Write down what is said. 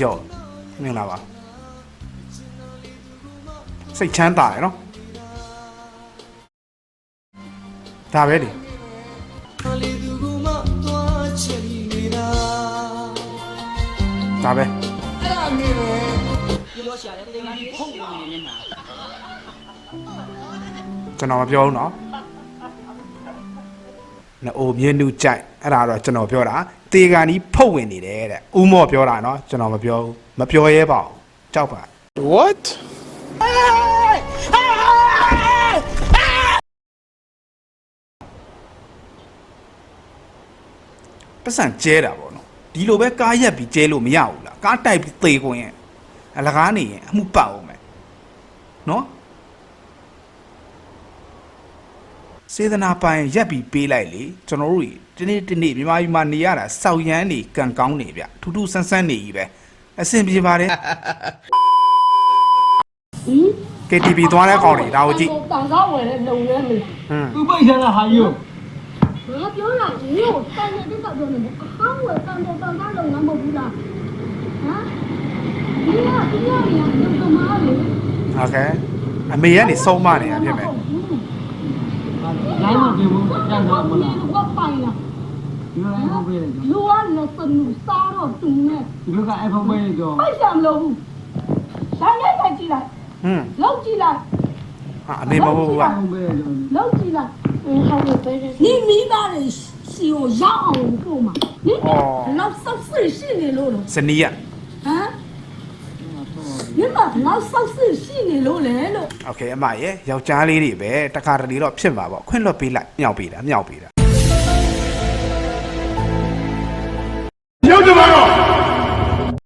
ရော့မင်္ဂလာပါစိတ်ချမ်းသာရနော်ဒါပဲလေဒါပဲကျွန်တော်မပြောဘူးနော်အိုမြင်းနူးကြိုက်အဲ့ဒါတော့ကျွန်တော်ပြောတာတေကန်ကြီးဖုတ်ဝင်နေတယ်တဲ့ဦးမော့ပြောတာနော်ကျွန်တော်မပြောဘူးမပြောရဲပါဘူးကြောက်ပါ What ပတ်စံကျဲတာပေါ့နော်ဒီလိုပဲကားရက်ပြီးကျဲလို့မရဘူးလားကားတိုက်ပြီးသေခွင်ရဲ့အလကားနေရင်အမှုပတ်အောင်မယ်နော်စေတနာပိုင်ရက်ပြီးပေးလိုက်လေကျွန်တော်တို့ဒီနေ့မြန်မာပြည်မှာနေရတာစောက်ရမ်းနေကန်ကောင်းနေဗျထူးထူးဆန်းဆန်းနေကြီးပဲအဆင်ပြေပါတယ် KTV သွားတဲ့ကောင်တွေဒါကိုကြည့်တန်ကားဝယ်တဲ့လုံရဲမေသူပိတ်ထားတာဟာယူငါပြောတာမျိုးတန်တဲ့တက်ပြောနေတယ်အဟောင်းဝယ်တန်ကားလုံငန်းမဟုတ်ဘူးလားဟမ်ဒီကလုံသမားလေโอเคအမေကနေစုံမနေတာဖြစ်မယ်လိုင်းမပြေဘူးတန်ကားမလားဘာပိုင်လားဒီလိုအိုင်ဖုန်းပေးတယ်လူကလည်းစနူစားတော့တူနေဒီလိုကအိုင်ဖုန်းပေးတော့ပိုက်ဆံမလို့ဘူးဆိုင်နဲ့ထိုက်ကြည့်လိုက်လောက်ကြည့်လိုက်ဟာအမေမဟုတ်ဘူးကလောက်ကြည့်လိုက်ဟုတ်တယ်ပဲ你မိသားတွေစီကိုရောက်အောင်ပို့မှာနိလောက်ဆောက်စစ်ရှိနေလို့စနီးရဟမ်你们老少是细你路来了。OK， အမရဲ့ယောက်ျားလေးတွေပဲတခါတလေတော့ဖြစ်မှာပေါ့ခွင့်လွှတ်ပေးလိုက်မြောက်ပေးတာ有这么